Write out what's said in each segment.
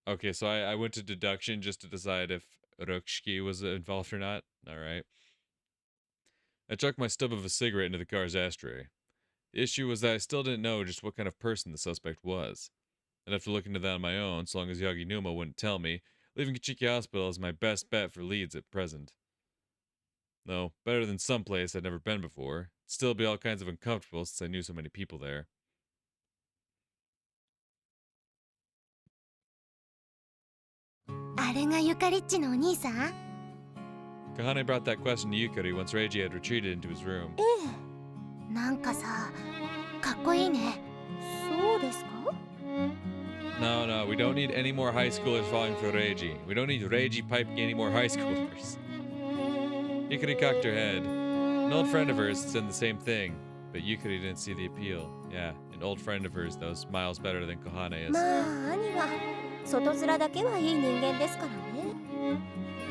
Okay, so I went to deduction just to decide if Rokshiki was involved or not. All right. I chucked my stub of a cigarette into the car's ashtray. The issue was that I still didn't know just what kind of person the suspect was. I'd have to look into that on my own, so long as Yaginuma wouldn't tell me. Leaving Kichiki Hospital is my best bet for leads at present. Though, better than some place I'd never been before. It'd still be all kinds of uncomfortable since I knew so many people there. Kahane brought that question to Yukari once Reiji had retreated into his room. No, we don't need any more high schoolers falling for Reiji. We don't need Reiji piping any more high schoolers. Yukari cocked her head. An old friend of hers said the same thing, but Yukari didn't see the appeal. Yeah, an old friend of hers, though, is miles better than Kohane is.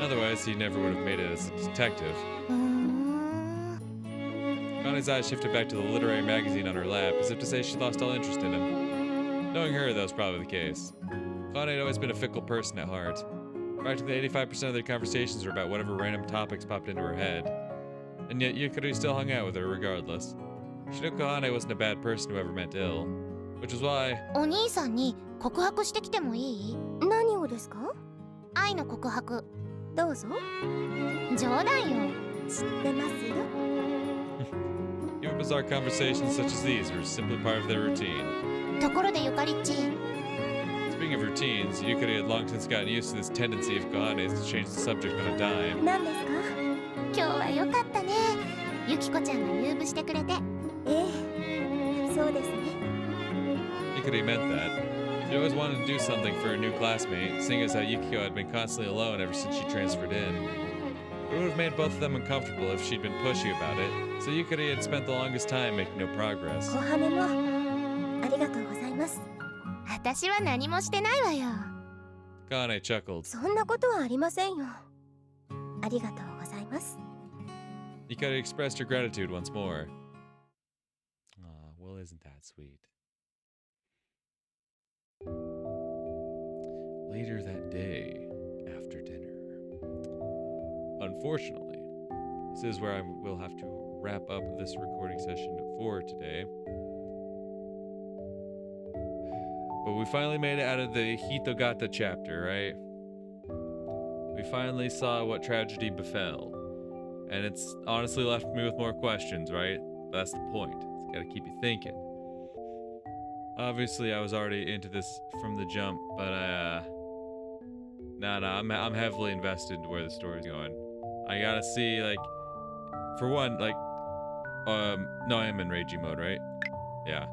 Otherwise, he never would have made it as a detective. Kohane's eyes shifted back to the literary magazine on her lap, as if to say she lost all interest in him. Knowing her, that was probably the case. Kohane had always been a fickle person at heart. Practically 85% of their conversations were about whatever random topics popped into her head. And yet Yukari still hung out with her regardless. She knew Kohane wasn't a bad person who ever meant ill. Which is why... Even bizarre conversations such as these were simply part of their routine. Speaking of routines, Yukari had long since gotten used to this tendency of Kohane's to change the subject on a dime. Yukari meant that. She always wanted to do something for a new classmate, seeing as how Yukiko had been constantly alone ever since she transferred in. It would have made both of them uncomfortable if she'd been pushy about it, so Yukari had spent the longest time making no progress. Kohane chuckled. Yukari expressed her gratitude once more. Aw, well, isn't that sweet? Later that day, after dinner. Unfortunately, this is where I will have to wrap up this recording session for today. But we finally made it out of the Hitogata chapter, right? We finally saw what tragedy befell. And it's honestly left me with more questions, right? But that's the point. It's gotta keep you thinking. Obviously, I was already into this from the jump, but I'm heavily invested in where the story's going. I gotta see, like, for one, like, no, I am in Reiji mode, right? Yeah.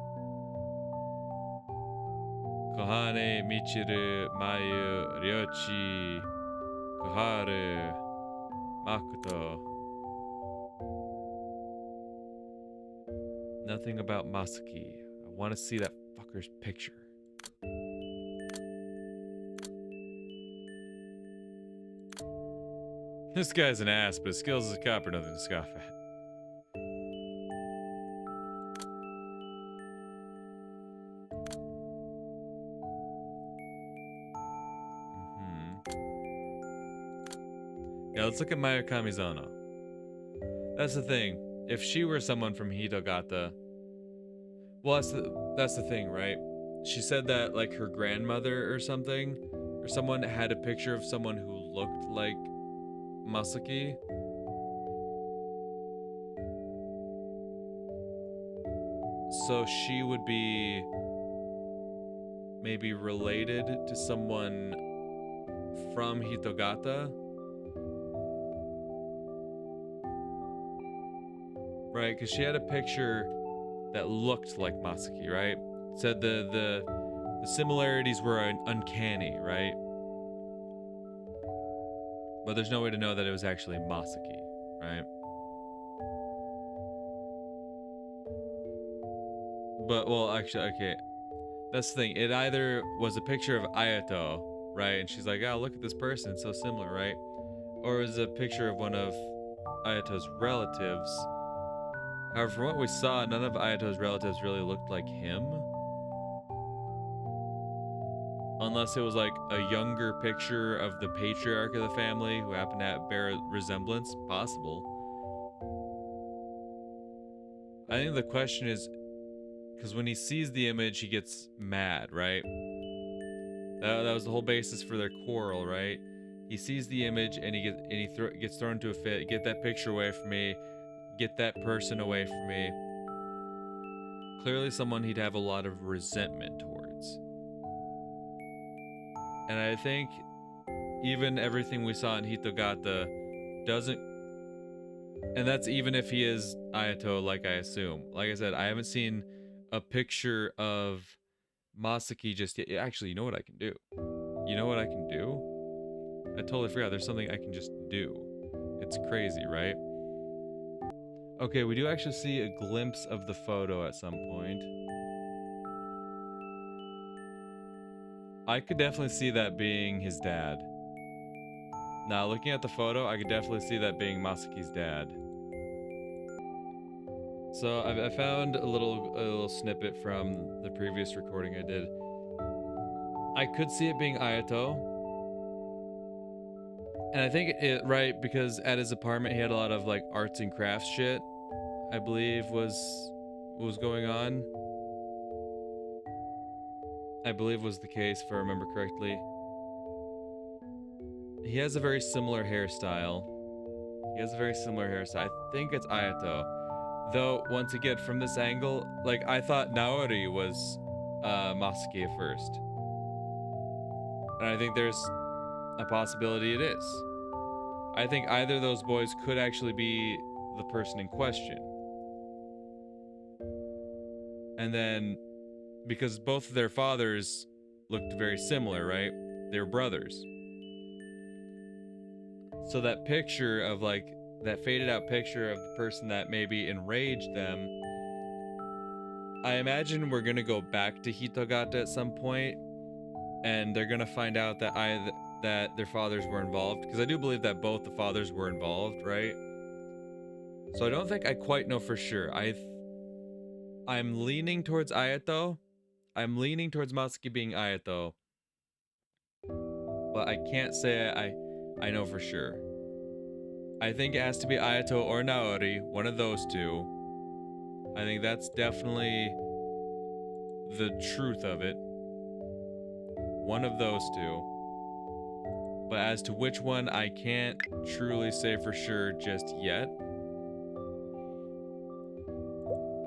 Kohane, Michiru, Mayu, Ryochi, Koharu, Makoto. Nothing about Masaki. I want to see that fucker's picture. This guy's an ass, but his skills as a cop are nothing to scoff at. Yeah, let's look at Mayu Kamizono. That's the thing. If she were someone from Hitogata... Well, that's the thing, right? She said that, like, her grandmother or something, or someone had a picture of someone who looked like Masaki. So she would be maybe related to someone from Hitogata. Right, because she had a picture that looked like Masaki, right? Said the similarities were uncanny, right? But there's no way to know that it was actually Masaki, right? But, well, actually, okay. That's the thing. It either was a picture of Ayato, right? And she's like, oh, look at this person, it's so similar, right? Or it was a picture of one of Ayato's relatives. However, from what we saw, none of Ayato's relatives really looked like him. Unless it was like a younger picture of the patriarch of the family who happened to bear a resemblance. Possible. I think the question is, because when he sees the image, he gets mad, right? That was the whole basis for their quarrel, right? He sees the image and he gets thrown into a fit. Get that picture away from me. Get that person away from me. Clearly someone he'd have a lot of resentment towards. And I think even everything we saw in Hitogata doesn't... And that's even if he is Ayato, like I assume. Like I said, I haven't seen a picture of Masaki just yet. Actually, you know what I can do? You know what I can do? I totally forgot. There's something I can just do. It's crazy, right? Okay, we do actually see a glimpse of the photo at some point. I could definitely see that being his dad. Now, looking at the photo, I could definitely see that being Masaki's dad. So I found a little snippet from the previous recording I did. I could see it being Ayato. And I think right, because at his apartment he had a lot of like arts and crafts shit, I believe was going on. I believe was the case, if I remember correctly. He has a very similar hairstyle. I think it's Ayato. Though, once again, from this angle, like, I thought Naori was Masaki at first. And I think there's a possibility it is. I think either of those boys could actually be the person in question. And then, because both of their fathers looked very similar, right? They were brothers. So that picture of, like, that faded out picture of the person that maybe enraged them, I imagine we're gonna go back to Hitogata at some point, and they're gonna find out that that their fathers were involved, because I do believe that both the fathers were involved, right? So I don't think I quite know for sure. I'm leaning towards Ayato. I'm leaning towards Masaki being Ayato, but I can't say I know for sure. I think it has to be Ayato or Naori, one of those two. I think that's definitely the truth of it. One of those two. But as to which one, I can't truly say for sure just yet.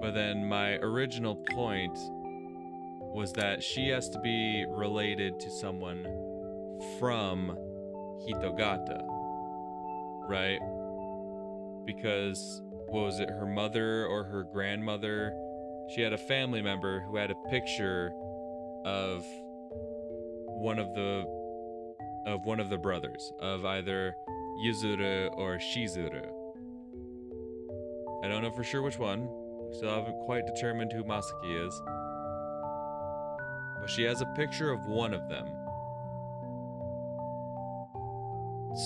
But then my original point was that she has to be related to someone from Hitogata, right? Because, what was it, her mother or her grandmother? She had a family member who had a picture of one of the brothers, of either Yuzuru or Shizuru. I don't know for sure which one. We still haven't quite determined who Masaki is. But she has a picture of one of them.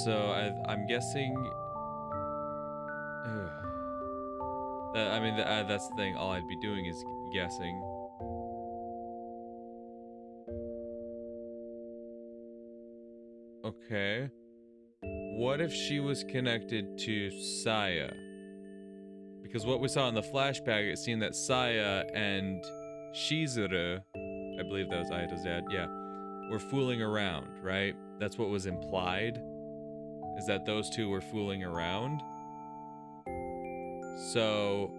So I'm guessing... that's the thing. All I'd be doing is guessing. Okay. What if she was connected to Saya? Because what we saw in the flashback, it seemed that Saya and Shizuru, I believe that was Ayato's dad, yeah, were fooling around, right? That's what was implied, is that those two were fooling around. So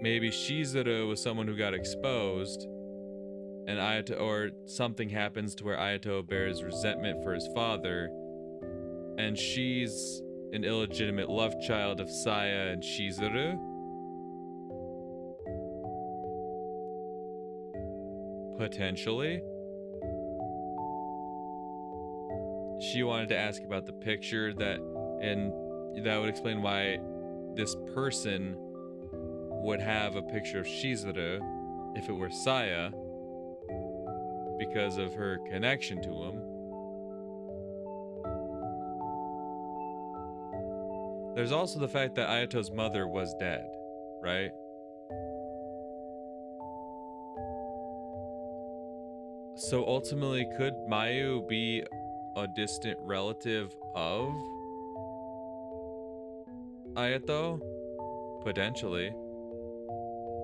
maybe Shizuru was someone who got exposed, and Ayato, or something happens to where Ayato bears resentment for his father, and she's an illegitimate love child of Saya and Shizuru? Potentially. She wanted to ask about the picture and that would explain why this person would have a picture of Shizuru if it were Saya, because of her connection to him. There's also the fact that Ayato's mother was dead, right? So ultimately, could Mayu be a distant relative of Ayato? Potentially.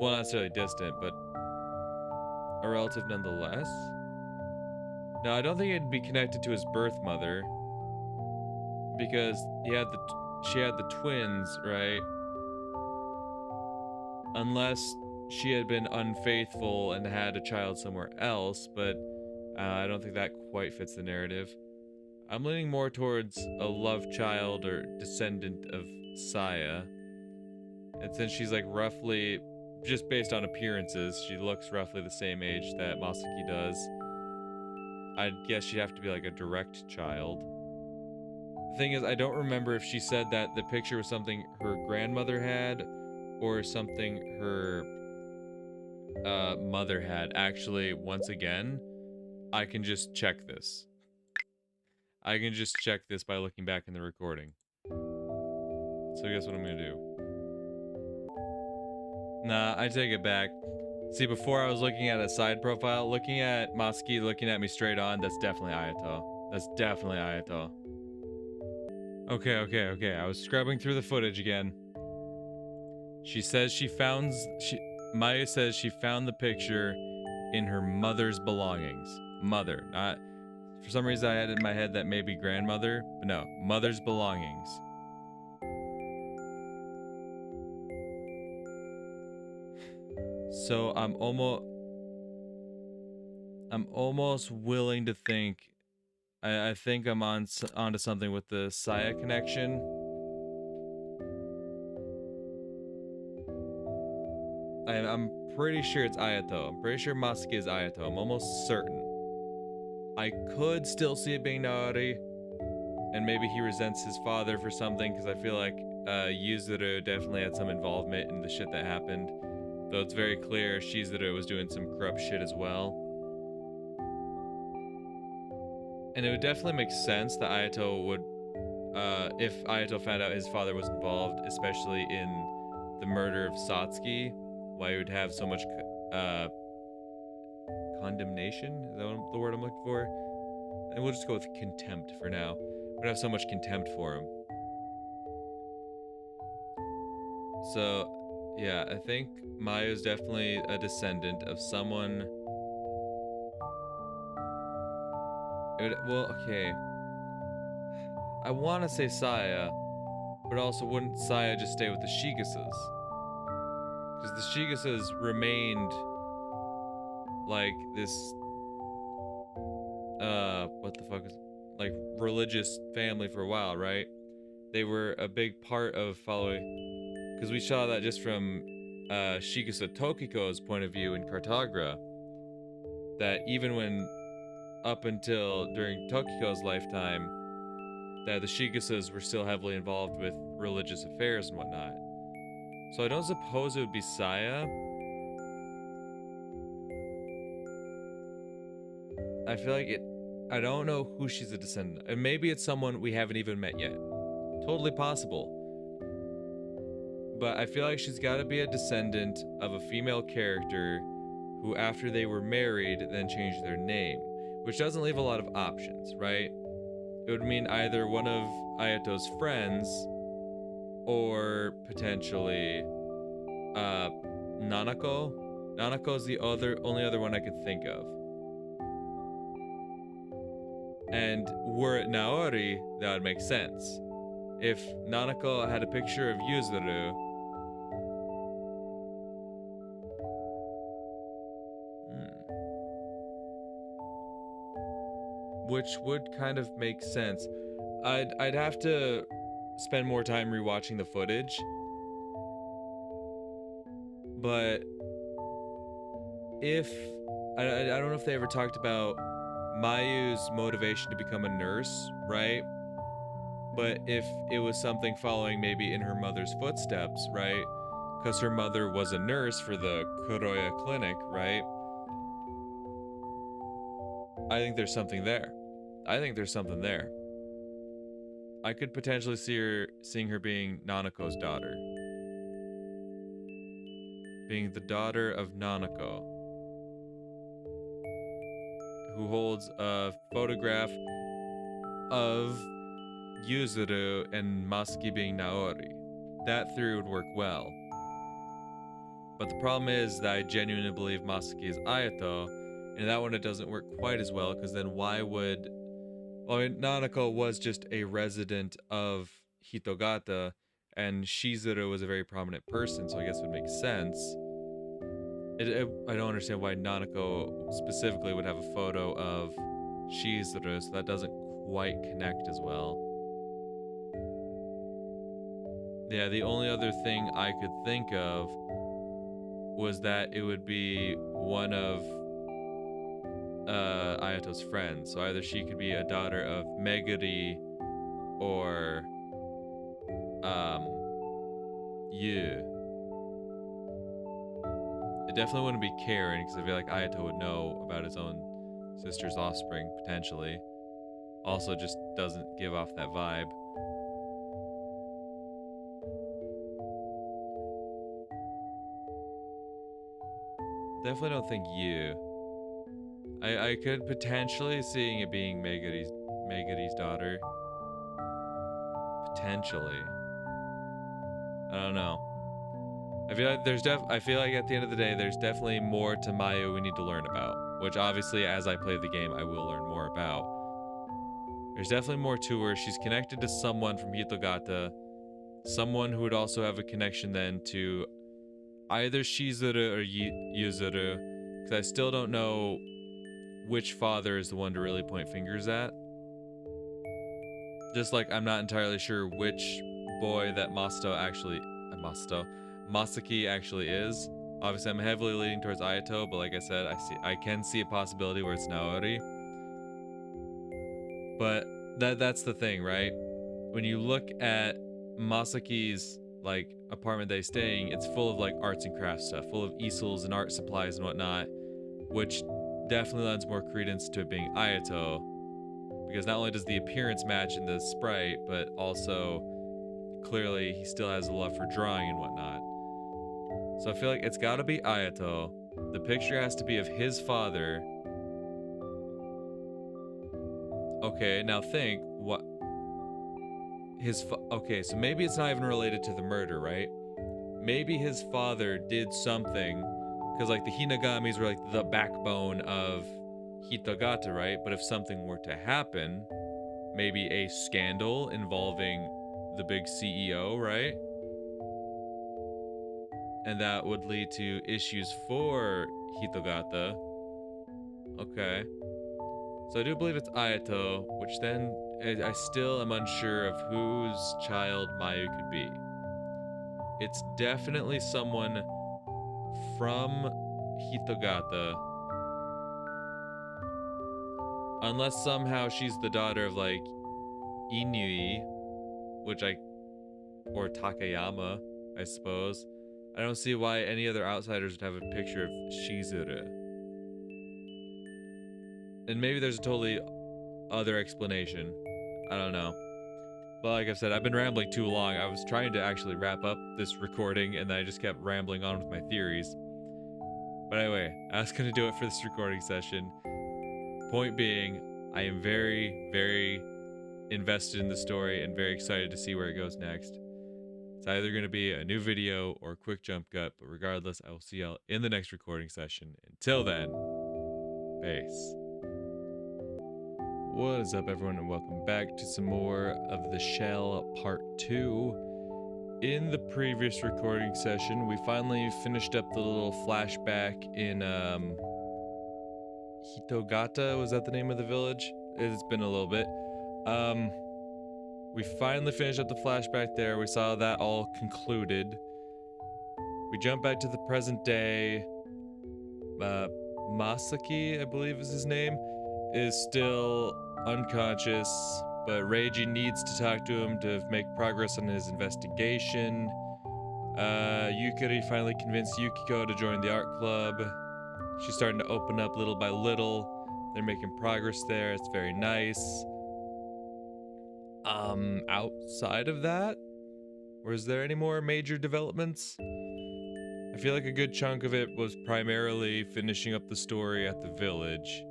Well, not necessarily distant, but a relative nonetheless. No, I don't think it'd be connected to his birth mother, because she had the twins, right? Unless she had been unfaithful and had a child somewhere else, but I don't think that quite fits the narrative. I'm leaning more towards a love child or descendant of Saya. And since she's like roughly, just based on appearances, she looks roughly the same age that Masaki does, I'd guess she'd have to be like a direct child. The thing is, I don't remember if she said that the picture was something her grandmother had or something her mother had. Actually, once again, I can just check this. I can just check this by looking back in the recording. So guess what I'm gonna do? Nah, I take it back. See, before I was looking at a side profile, looking at Masaki looking at me straight on, that's definitely Ayato. That's definitely Ayato. Okay. I was scrubbing through the footage again. She says Maya says she found the picture in her mother's belongings. Mother, not... For some reason I had in my head that maybe grandmother, but no, mother's belongings. So I'm almost willing to think, I think I'm onto something with the Saya connection. I'm pretty sure it's Ayato. I'm pretty sure Masaki is Ayato. I'm almost certain. I could still see it being Naori, and maybe he resents his father for something, because I feel like Yuzuru definitely had some involvement in the shit that happened. Though it's very clear Shizuru was doing some corrupt shit as well. And it would definitely make sense that Ayato would, if Ayato found out his father was involved, especially in the murder of Satsuki, why he would have so much condemnation? Is that the word I'm looking for? And we'll just go with contempt for now. Would have so much contempt for him. So, yeah, I think Mayu is definitely a descendant of someone. Well, okay. I want to say Saya, but also wouldn't Saya just stay with the Shigasas? Because the Shigasas remained like this, what the fuck is, like, religious family for a while, right? They were a big part of following, because we saw that just from Shigasa Tokiko's point of view in Cartagra, that even when, up until during Tokiko's lifetime, that the Shigasas were still heavily involved with religious affairs and whatnot. So I don't suppose it would be Saya. I feel like I don't know who she's a descendant. And maybe it's someone we haven't even met yet. Totally possible. But I feel like she's got to be a descendant of a female character who, after they were married, then changed their name. Which doesn't leave a lot of options, right? It would mean either one of Ayato's friends, or potentially Nanako. Nanako's the only other one I could think of. And were it Naori, that would make sense. If Nanako had a picture of Yuzuru, which would kind of make sense. I'd have to spend more time rewatching the footage, but if I don't know if they ever talked about Mayu's motivation to become a nurse, right? But if it was something following maybe in her mother's footsteps, right? Because her mother was a nurse for the Kuroya clinic, right? I think there's something there. I could potentially seeing her being Nanako's daughter. Being the daughter of Nanako, who holds a photograph of Yuzuru and Masaki being Naori. That theory would work well. But the problem is that I genuinely believe Masaki is Ayato, and that one it doesn't work quite as well, because then why would... Well, I mean, Nanako was just a resident of Hitogata, and Shizuru was a very prominent person, so I guess it would make sense. I don't understand why Nanako specifically would have a photo of Shizuru, so that doesn't quite connect as well. Yeah, the only other thing I could think of was that it would be one of Ayato's friends. So either she could be a daughter of Meguri or Yu. It definitely wouldn't be Karen, because I feel like Ayato would know about his own sister's offspring, potentially. Also just doesn't give off that vibe. Definitely don't think Yu. I could potentially seeing it being Meguri's daughter. Potentially. I don't know. I feel like I feel like at the end of the day, there's definitely more to Mayu we need to learn about, which obviously as I play the game, I will learn more about. There's definitely more to her. She's connected to someone from Hitogata, someone who would also have a connection then to either Shizuru or Yuzuru, because I still don't know which father is the one to really point fingers at. Just like I'm not entirely sure which boy that Masaki actually is. Obviously, I'm heavily leaning towards Ayato, but like I said, I can see a possibility where it's Naori. But that's the thing, right? When you look at Masaki's like apartment they staying, it's full of like arts and crafts stuff, full of easels and art supplies and whatnot, which definitely lends more credence to it being Ayato, because not only does the appearance match in the sprite, but also clearly he still has a love for drawing and whatnot. So I feel like it's got to be Ayato. The picture has to be of his father. Okay, now think what okay, so maybe it's not even related to the murder, right? Maybe his father did something, because like the Hinagamis were like the backbone of Hitogata, right? But if something were to happen, maybe a scandal involving the big CEO, right? And that would lead to issues for Hitogata. Okay. So I do believe it's Ayato, which then I still am unsure of whose child Mayu could be. It's definitely someone from Hitogata. Unless somehow she's the daughter of like Inui, or Takayama, I suppose. I don't see why any other outsiders would have a picture of Shizuru. And maybe there's a totally other explanation. I don't know. But like I said, I've been rambling too long. I was trying to actually wrap up this recording, and then I just kept rambling on with my theories. But anyway, I was going to do it for this recording session. Point being, I am very, very invested in the story and very excited to see where it goes next. It's either going to be a new video or a quick jump cut, but regardless, I will see y'all in the next recording session. Until then, peace. What is up, everyone, and welcome back to some more of The Shell Part 2. In the previous recording session, we finally finished up the little flashback in Hitogata. Was that the name of the village? It's been a little bit. We finally finished up the flashback there. We saw that all concluded. We jump back to the present day. Masaki, I believe is his name, is still unconscious, but Reiji needs to talk to him to make progress on his investigation. Yukari finally convinced Yukiko to join the art club. She's starting to open up little by little. They're making progress there. It's very nice. Outside of that, was there any more major developments? I feel like a good chunk of it was primarily finishing up the story at the village.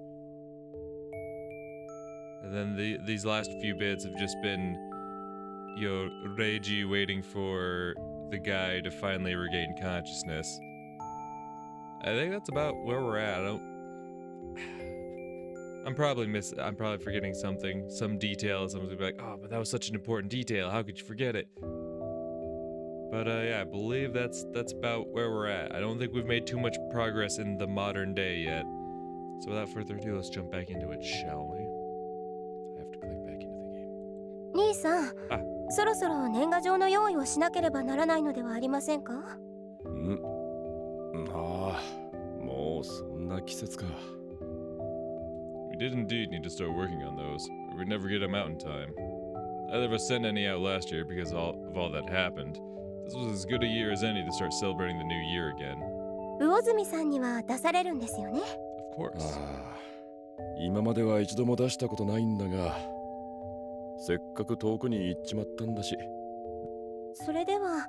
And then these last few bits have just been, you know, Reiji waiting for the guy to finally regain consciousness. I think that's about where we're at. I'm probably forgetting something, some detail. Someone's gonna be like, oh, but that was such an important detail. How could you forget it? But yeah, I believe that's about where we're at. I don't think we've made too much progress in the modern day yet. So without further ado, let's jump back into it, shall we? I have to click back into the game. 兄さん、そろそろ年賀状の用意をしなければならないのではありませんか？ああ、もうそんな季節か。We did indeed need to start working on those, or we'd never get them out in time. Neither of us sent any out last year because of all that happened. This was as good a year as any to start celebrating the new year again. 魚住さんには出されるんですよね。Of course. 今までは一度も出したことないんだが、せっかく遠くに行っちまったんだし。それでは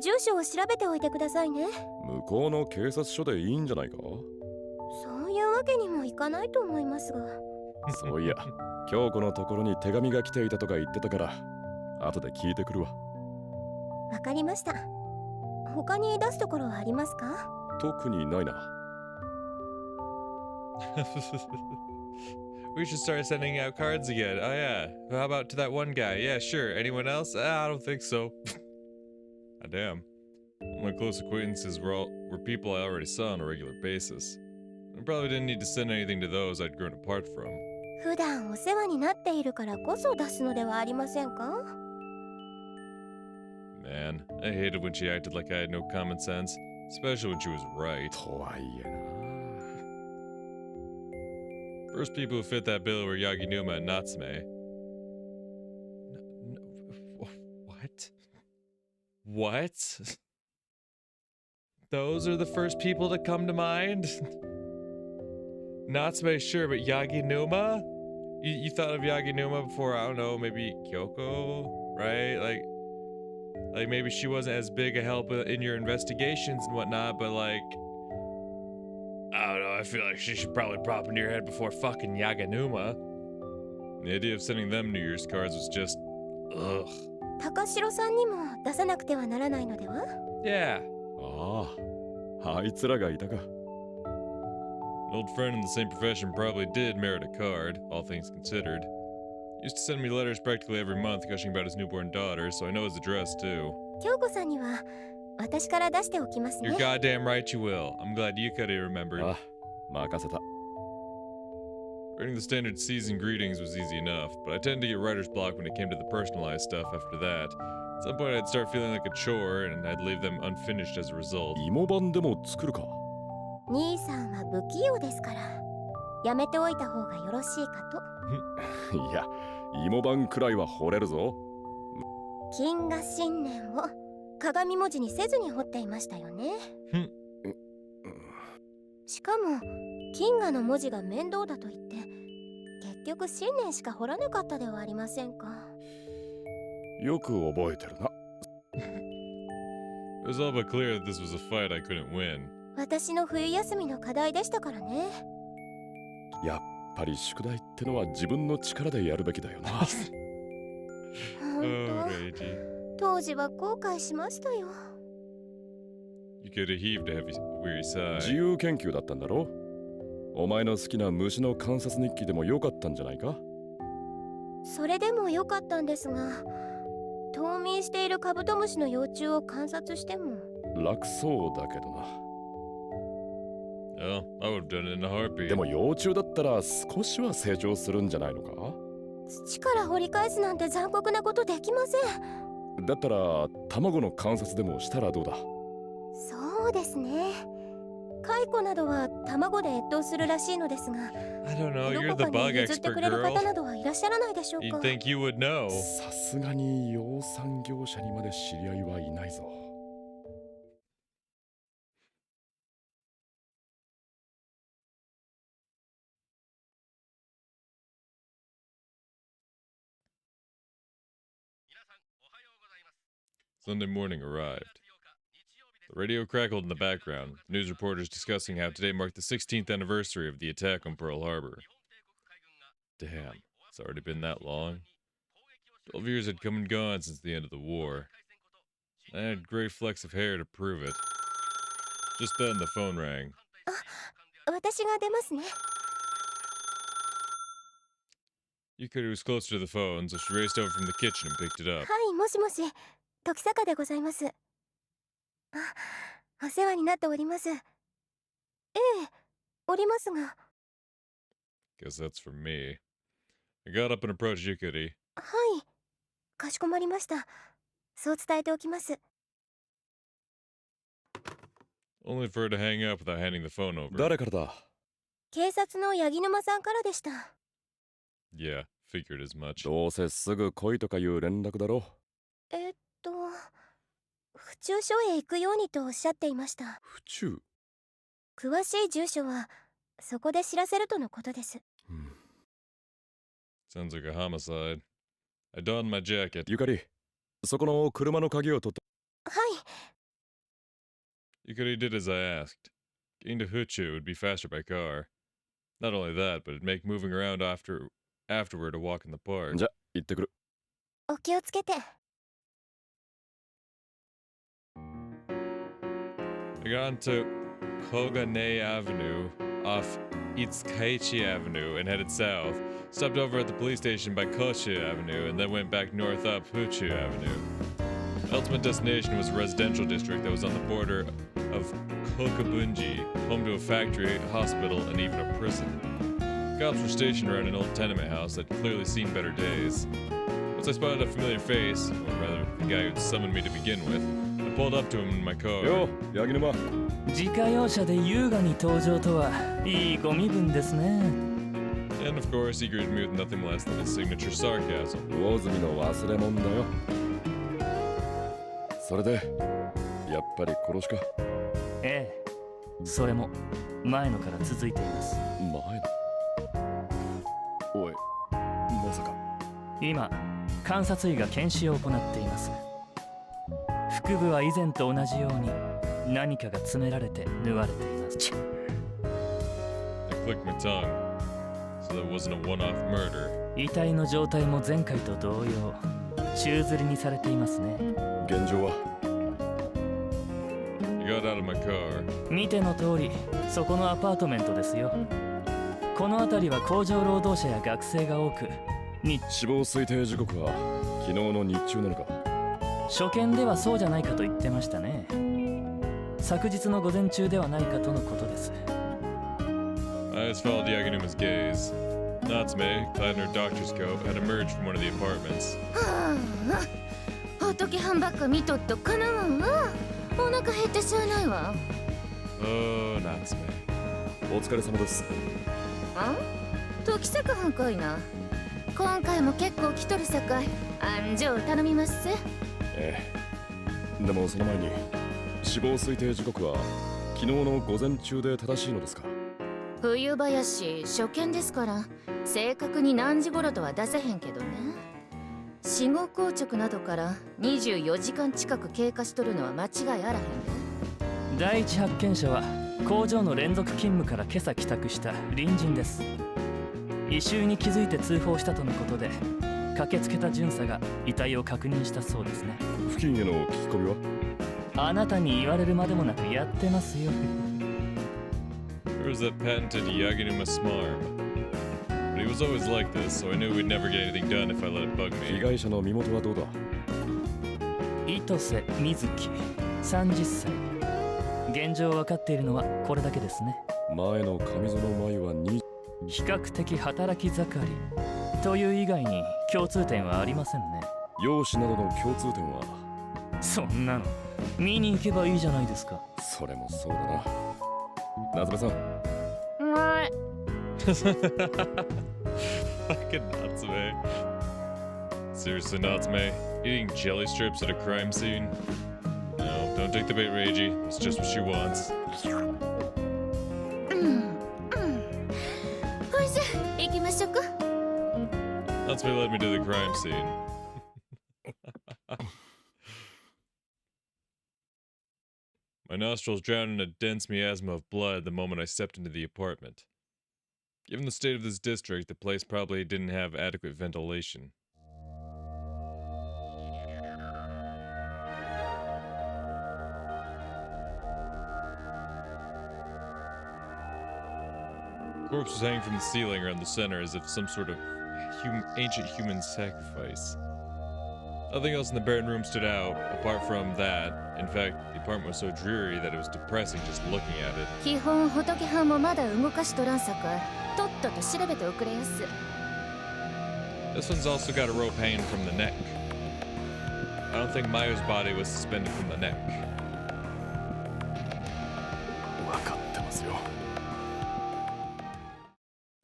住所を調べておいてくださいね。向こうの警察署でいいんじゃないか？そういうわけにもいかないと思いますが。そういや、京子のところに手紙が来ていたとか言ってたから、後で聞いてくるわ。わかりました。他に出すところはありますか？特にないな。We should start sending out cards again. Oh yeah. How about to that one guy? Yeah, sure. Anyone else? I don't think so. Ah, damn. All my close acquaintances were people I already saw on a regular basis. I probably didn't need to send anything to those I'd grown apart from. 普段お世話になっているからこそ出すのではありませんか？ Man, I hated when she acted like I had no common sense, especially when she was right. とはいえな。First people who fit that bill were Yaginuma and Natsume. What? What? Those are the first people to come to mind? Natsume, sure, but Yaginuma? You thought of Yaginuma before, I don't know, maybe Kyoko, right? Like maybe she wasn't as big a help in your investigations and whatnot, but like, I don't know, I feel like she should probably pop into your head before fucking Yaganuma. The idea of sending them New Year's cards was just, ugh. 高城さんにも出さなくてはならないのでは？ Yeah. あいつらがいたか。An old friend in the same profession probably did merit a card, all things considered. Used to send me letters practically every month gushing about his newborn daughter, so I know his address too. 京子さんには私から出しておきますね。 You're goddamn right you will. I'm glad you could have remembered. 任せた。Writing the standard season greetings was easy enough, but I tend to get writer's block when it came to the personalized stuff after that. At some point I'd start feeling like a chore, and I'd leave them unfinished as a result. 芋版でも作るか。兄さんは不器用ですから、やめておいた方がよろしいかと。いや、芋版くらいは掘れるぞ。金河新年を鏡文字にせずに彫っていましたよね。しかも金河の文字が面倒だと言って結局新年しか彫らなかったではありませんか。よく覚えてるな。It was all but clear that this was a fight I couldn't win. 私の冬休みの課題でしたからね。やっぱり宿題ってのは自分の力でやるべきだよな。本当、当時は後悔しましたよ。You could have heaved a weary sigh. 自由研究だったんだろ？お前の好きな虫の観察日記でもよかったんじゃないか？それでもよかったんですが、冬眠しているカブトムシの幼虫を観察しても楽そうだけどな。Well, I would have done it in a heartbeat. でも幼虫だったら少しは成長するんじゃないのか？土から掘り返すなんて残酷なことできません。だったら卵の観察でもしたらどうだ？そうですね。蚕などは卵で越冬するらしいのですが、 I don't know, ど you're こ the か bug に譲って expert くれる girl. 方などはいらっしゃらないでしょう You'd か。 think you would know. さすがに養蚕業者にまで知り合いはいないぞ。Sunday morning arrived. The radio crackled in the background, news reporters discussing how today marked the 16th anniversary of the attack on Pearl Harbor. Damn, It's already been that long. 12 years had come and gone since the end of the war. I had gray flecks of hair to prove it. Just then the phone rang. 私が出ますね。 Yukari was closer to the phone, so she raced over from the kitchen and picked it は up. い、もしもし、時坂でございます。あ、お世話になっております。ええ、おりますが。 Guess that's for me. I got up and approached Yukari. はい、かしこまりました。そう伝えておきます。 Only for her to hang up without handing the phone over. 誰からだ？警察の八木沼さんからでした。 Yeah, figured as much. どうせすぐ来いとかいう連絡だろ。府中署へ行くようにとおっしゃっていました。府中？詳しい住所はそこで知らせるとのことです。 Sounds like a homicide. I donned my jacket. ゆかり、そこの車の鍵を取って。はい。 Yukari did as I asked. Getting to Huchu would be faster by car. Not only that, but it'd make moving around afterward a walk in the park. じゃ、行ってくる。お気をつけて。 I got onto Kogane Avenue off Itsukaichi Avenue and headed south. Stopped over at the police station by Koshi Avenue and then went back north up Huchu Avenue. My ultimate destination was a residential district that was on the border of Kokabunji, home to a factory, hospital, and even a prison. Cops were stationed around an old tenement house that had clearly seen better days. Once I spotted a familiar face, or rather, the guy who'd summoned me to begin with, I pulled up to him in my car. よ、八木沼。自家用車で優雅に登場とはいいご身分ですね。 And of course, he greeted me with nothing less than his signature sarcasm. 魚住の忘れ物だよ。それで、やっぱり殺しか。ええ、それも前のから続いています。前の。おい、まさか。今、監察医が検視を行っています。腹部は以前と同じように何かが詰められて縫われています。 I clicked my tongue, so that wasn't a one-off murder. 遺体の状態も前回と同様、宙吊りにされていますね。現状は。I got out of my car. 見ての通り、そこのアパートメントですよ。この辺りは工場労働者や学生が多く、死亡推定時刻は昨日の日中なのか。初見ではそうじゃないかと言ってましたね。昨日の午前中ではないかとのことです。 I just followed Yaginuma's gaze. Natsume, clad in her doctor's coat, had emerged from one of the apartments. はあ、仏飯ばっか見とっとかなわんわ。お腹減ってしゃあないわ。 Oh, Natsume. お疲れ様です。あ？時坂はんかいな。今回も結構来とるさかい。安城頼みます。ええ。でもその前に死亡推定時刻は昨日の午前中で正しいのですか？冬場やし初見ですから正確に何時頃とは出せへんけどね。死後硬直などから24時間近く経過しとるのは間違いあらへんね。第一発見者は工場の連続勤務から今朝帰宅した隣人です。異臭に気づいて通報したとのことで、駆けつけた巡査が遺体を確認したそうですね。付近への聞き込みは？あなたに言われるまでもなくやってますよ。 There was that patented Yaginuma smarm. But he was always like this, so I knew we'd never get anything done if I let it bug 被 me. 害者の身元はどうだ？糸瀬瑞希、30歳。現状分かっているのはこれだけですね。前の上園舞は比較的働き盛りという以外に共通点はありませんね。容姿などの共通点は？そんなの見に行けばいいじゃないですか。それもそうだな。夏目さん。はい。 Fucking Natsume. Seriously, Natsume? Eating jelly strips at a crime scene? No, don't take the bait, Reiji. It's just what she wants. ほいじゃ行きましょうか。 Natsume led me to the crime scene. My nostrils drowned in a dense miasma of blood the moment I stepped into the apartment. Given the state of this district, the place probably didn't have adequate ventilation. The corpse was hanging from the ceiling around the center as if some sort of ancient human sacrifice. Nothing else in the barren room stood out, apart from that. In fact, the apartment was so dreary that it was depressing just looking at it. 基本仏派もまだ動かしとらんさかとっとと調べておくれやす。 This one's also got a rope hanging from the neck. I don't think Mayo's body was suspended from the neck. 分かってますよ。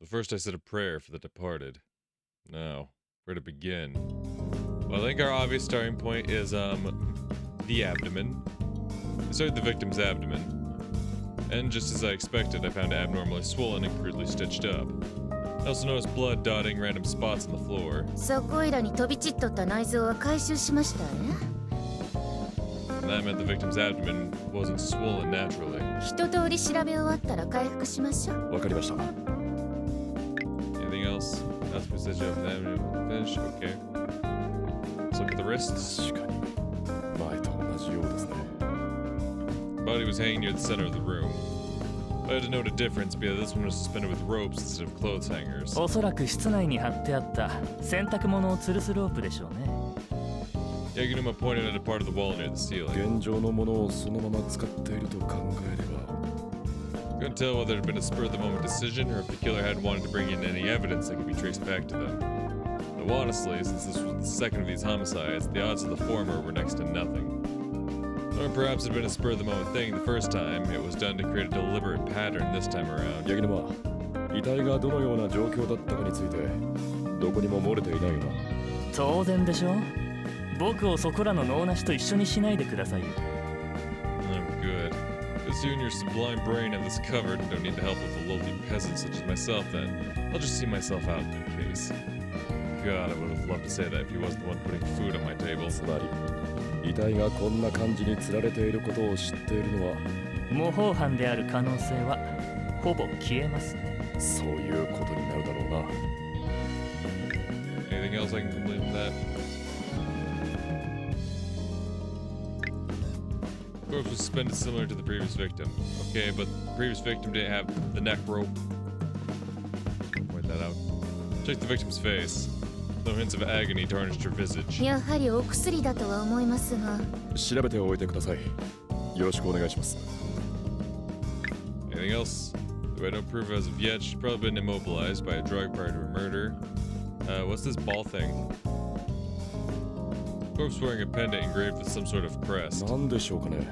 But first I said a prayer for the departed. Now, where to begin? Well, I think our obvious starting point is, the abdomen. I started the victim's abdomen. And just as I expected, I found it abnormally swollen and crudely stitched up. I also noticed blood dotting random spots on the floor. そこいらに飛び散っとった内臓は回収しましたね。 And that meant the victim's abdomen wasn't swollen naturally. 一通り調べ終わったら回復しましょう。わかりました。 Anything else? That's the position of the abdomen finish. Okay. Let's look at the wrists. 確かに前と同じようですね。 The body was hanging near the center of the room. I had to note a difference because this one was suspended with ropes instead of clothes hangers. おそらく室内に貼ってあった洗濯物を吊るすロープでしょうね。 Yaginuma pointed at a part of the wall near the ceiling. 現状のものをそのまま使っていると考えれば。 Couldn't tell whether it had been a spur-of-the-moment decision or if the killer had wanted to bring in any evidence that could be traced back to them. Though honestly, since this was the second of these homicides, the odds of the former were next to nothing. Or perhaps it had been a spur-of-the-moment thing the first time, it was done to create a deliberate pattern this time around. ヤギ沼、遺体がどのような状況だったかについてどこにも漏れていないよな。当然でしょ。僕をそこらの能なしと一緒にしないでくださいよ。I'm good. Because you and your sublime brain have this covered and don't need the help of a lowly peasant such as myself then. I'll just see myself out in your case. God, I would have loved to say that if he wasn't the one putting food on my table. つまり遺体がこんな感じに吊られていることを知っているのは模倣犯である可能性はほぼ消えますね。そういうことになるだろうな。 Anything else I can complain with that? The corpse was suspended similar to the previous victim. Okay, but the previous victim didn't have the neck rope. Point that out. Check the victim's face. No hints of agony tarnished her visage. やはりお薬だとは思いますが。調べておいてください。よろしくお願いします。 Anything else? Though I don't prove as of yet, she's probably been immobilized by a drug prior to her murder. What's this ball thing? Corpse wearing a pendant engraved with some sort of crest. なんでしょうかね。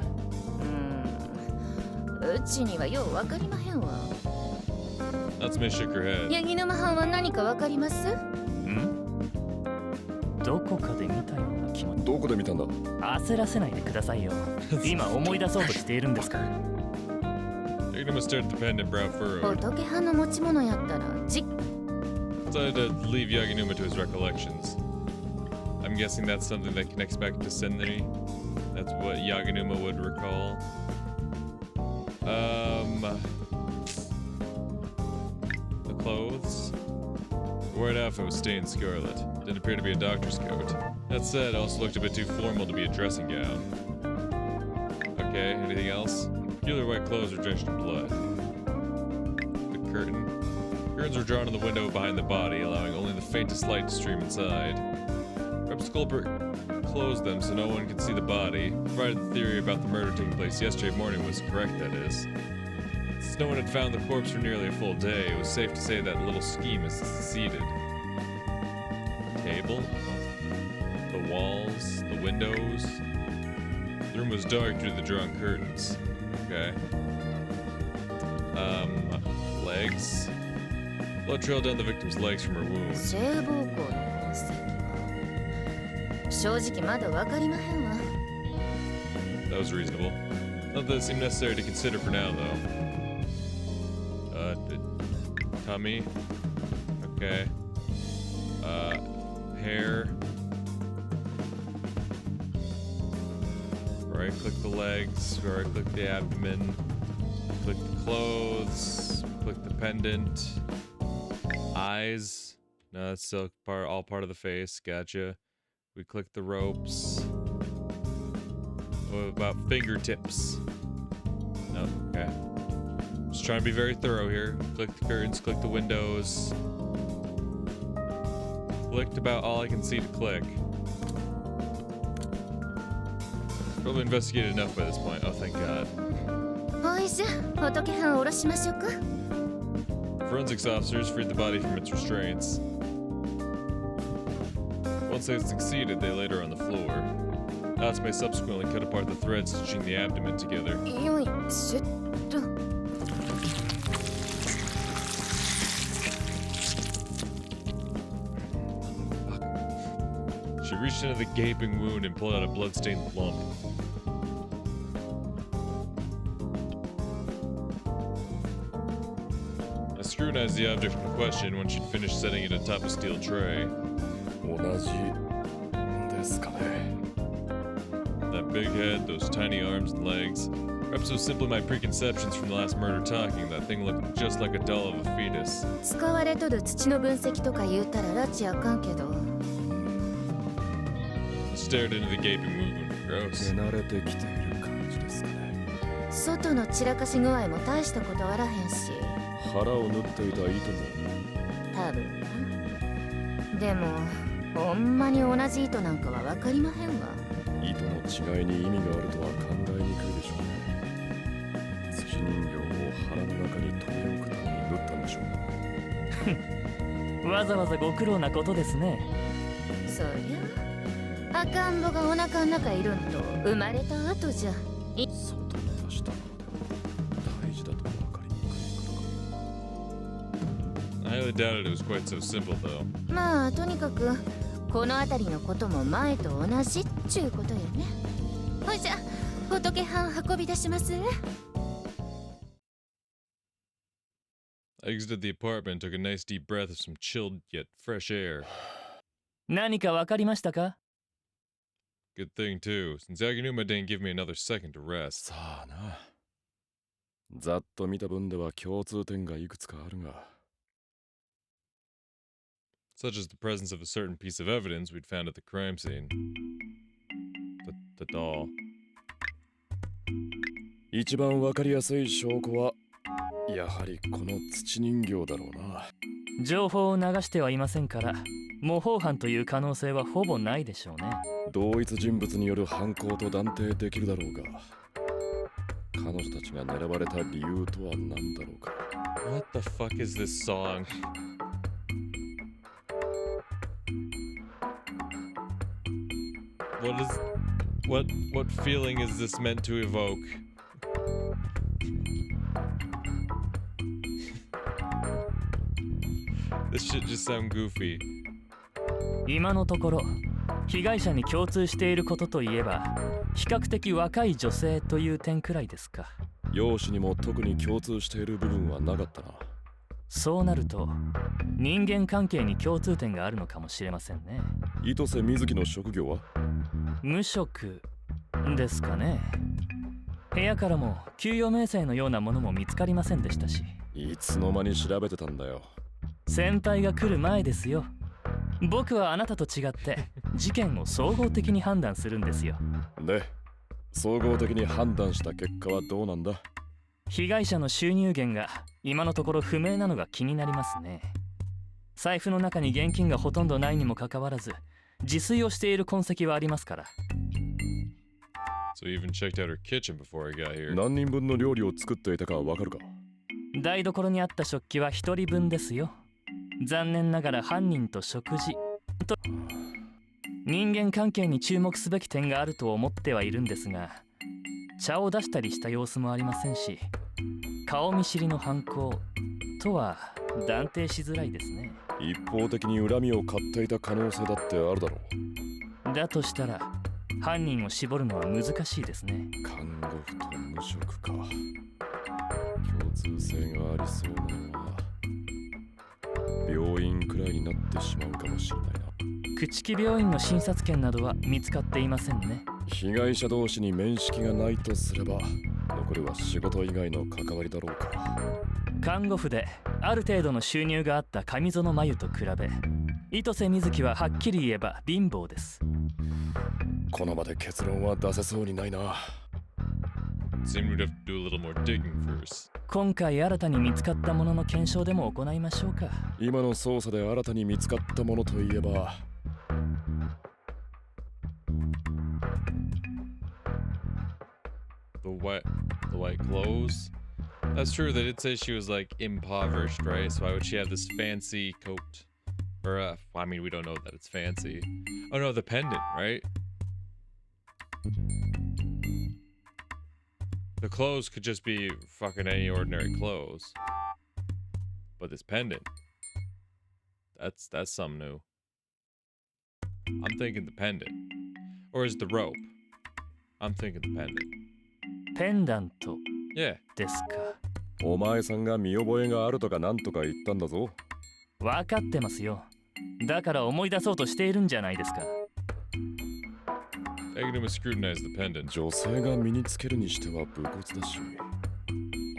うちにはようわかりまへんわ。 Natsume shook her head. ヤギ沼藩は何かわかります？どこかで見たような気も。どこで見たんだ。焦らせないでくださいよ。今思い出そうとしているんですから。Yaginuma stared at the pendant, brow furrowed. 仏派の持ち物やったらDecided to leave Yaginuma to his recollections. I'm guessing that's something that connects back to Senri. That's what Yaginuma would recall. The clothes. The white outfit was stained scarlet. Didn't appear to be a doctor's coat. That said, it also looked a bit too formal to be a dressing gown. Okay, anything else? Peculiar white clothes were drenched in blood. The curtain. Curtains were drawn in the window behind the body, allowing only the faintest light to stream inside. Perhaps the culprit closed them so no one could see the body, provided the theory about the murder taking place yesterday morning was correct, that is. Since no one had found the corpse for nearly a full day, it was safe to say that little scheme has succeeded. The table, the walls, the windows. The room was dark due to the drawn curtains. Okay. Legs. Blood trailed down the victim's legs from her wound. 性暴行の痕跡。正直まだわかりまへんわ。 That was reasonable. Not that it seemed necessary to consider for now, though. Tummy. Okay. Hair. Right click the legs, right click the abdomen, click the clothes, click the pendant. eyes. No, that's still all part of the face. Gotcha. We click the ropes. What about fingertips? No, okay. Just trying to be very thorough here. Click the curtains, click the windows. Clicked about all I can see to click. Probably investigated enough by this point. Oh, thank God. ほいじゃ仏はん下ろしましょうか。 Forensics officers freed the body from its restraints. Once they succeeded, they laid her on the floor. Natsume subsequently cut apart the thread stitching the abdomen together. よいしょっと。 She reached into the gaping wound and pulled out a blood-stained lump. I scrutinized the object in question when she'd finished setting it atop a steel tray. 同じですかね。 That big head, those tiny arms and legs. Perhaps it was simply my preconceptions from the last murder talking. That thing looked just like a doll of a fetus. 使われとる土の分析とか言うたら拉致あかんけど。 Stared into the gaping wound. Gross. 手慣れてきている感じですかね。外の散らかし具合も大したことあらへんし。 腹を縫っていた糸も。 多分な。でもほんまに同じ糸なんかは分かりまへんわ。 糸の違いに意味があるとは考えにくいでしょうね。土人形を腹の中に留め置くために縫ったんでしょう。わざわざご苦労なことですね。そりゃ赤ん坊がお腹の中いるんと生まれた後じゃ。外に出したので大事だと分かりにくいからか。 I highly doubted it was quite so simple, though. まあとにかくこの辺りのことも前と同じっちゅうことよね。ほいじゃ仏はん運び出します。 I exited the apartment and took a nice deep breath of some chilled yet fresh air. 何かわかりましたか？ Good thing, too, since Yaginuma didn't give me another second to rest. さあな。ざっと見た分では共通点がいくつかあるが。 Such as the presence of a certain piece of evidence we'd found at the crime scene. The doll. 一番わかりやすい証拠はやはりこの土人形だろうな。情報を流してはいませんから模倣犯という可能性はほぼないでしょうね。同一人物による犯行と断定できるだろうが、彼女たちが狙われた理由とは何だろうか。 What the fuck is this song? What feeling is this meant to evoke? This shit just sound goofy. 今のところ被害者に共通していることといえば比較的若い女性という点くらいですか。容姿にも特に共通している部分はなかったな。そうなると人間関係に共通点があるのかもしれませんね。糸瀬瑞希の職業は？無職ですかね。部屋からも給与明細のようなものも見つかりませんでしたし。いつの間に調べてたんだよ。先輩が来る前ですよ。僕はあなたと違って事件を総合的に判断するんですよ。で、総合的に判断した結果はどうなんだ？被害者の収入源が今のところ不明なのが気になりますね。財布の中に現金がほとんどないにもかかわらず自炊をしている痕跡はありますから。 So you even checked out her kitchen before I got here. 何人分の料理を作っていたかわかるか？台所にあった食器は1人分ですよ。残念ながら犯人と食事と人間関係に注目すべき点があると思ってはいるんですが、茶を出したりした様子もありませんし、顔見知りの犯行とは断定しづらいですね。一方的に恨みを買っていた可能性だってあるだろう。だとしたら犯人を絞るのは難しいですね。看護婦と無職か。共通性がありそうなのは病院くらいになってしまうかもしれないな。朽木病院の診察券などは見つかっていませんね。被害者同士に面識がないとすれば残るは仕事以外の関わりだろうか。看護婦である程度の収入があった上園真由と比べ、糸瀬瑞希ははっきり言えば貧乏です。この場で結論は出せそうにないな。Seemed we'd have to do a little more digging first. 今回新たに見つかったものの検証でも行いましょうか。今の捜査で新たに見つかったものといえば、The white clothes. That's true. They did say she was like impoverished, right? So why would she have this fancy coat? Or I mean, we don't know that it's fancy. Oh no, the pendant, right? The clothes could just be fucking any ordinary clothes. But this pendant, that's something new. I'm thinking the pendant. Or is it the rope? I'm thinking the pendant. ペンダント Yeah. ですか。お前さんが見覚えがあるとかなんとか言ったんだぞ。分かってますよ。だから思い出そうとしているんじゃないですか。Agnum has scrutinized the pendant. 女性が身につけるにしては武骨だし、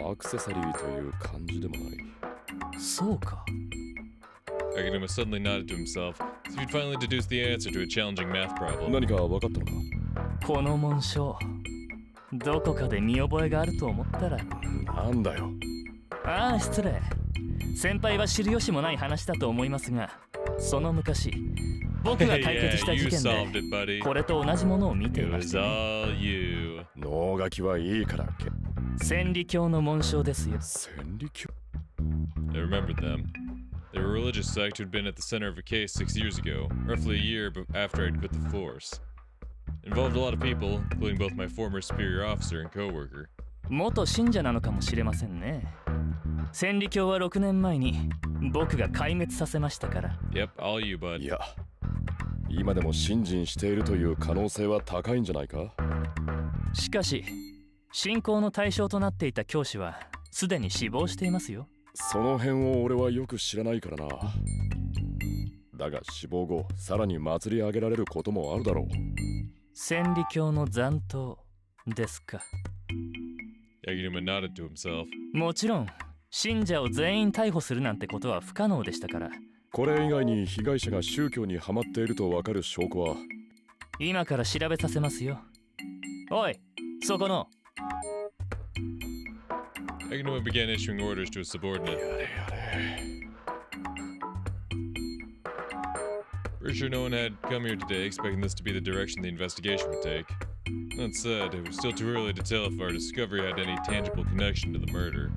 アクセサリーという感じでもない。そうか。Agnum has suddenly nodded to himself, as if he'd finally deduced the answer to a challenging math problem. 何か分かったのか？この紋章、どこかで見覚えがあると思ったら。なんだよ。ああ、失礼。先輩は知る由もない話だと思いますが、その昔、僕が解決した事 You 件 solved で it, buddy. これと同じものを見てい It ま was した、ね。 all you. 脳書きはいいから。千里教の紋章ですよ。千里教？ I remembered them. They were a religious sect who'd been at the center of a case 6 years ago, roughly a year after I'd quit the force. Involved a lot of people, including both my former superior officer and coworker. 元信者なのかもしれませんね。千里教は6年前に僕が壊滅させましたから。Yep, all you, い bud. や、今でも信心しているという可能性は高いんじゃないか？しかし、信仰の対象となっていた教師はすでに死亡していますよ。その辺を俺はよく知らないからな。だが死亡後、さらに祭り上げられることもあるだろう。千里教の残党ですか。Agnum had nodded to himself. もちろん、信者を全員逮捕するなんてことは不可能でしたから。これ以外に被害者が宗教にハマっているとわかる証拠は？今から調べさせますよ。おい、そこの。Agnum began issuing orders to a subordinate. Pretty sure no one had come here today expecting this to be the direction the investigation would take. That said, it was still too early to tell if our discovery had any tangible connection to the murder.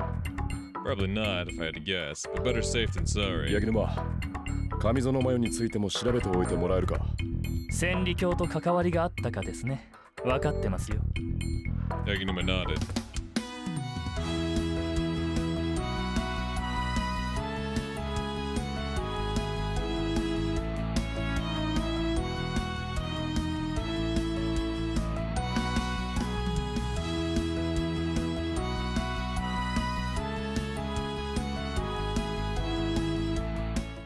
Probably not, if I had to guess, but better safe than sorry. 八木沼、上園真由についても調べておいてもらえるか？千里教と関わりがあったかですね。分かってますよ。Agnum nodded.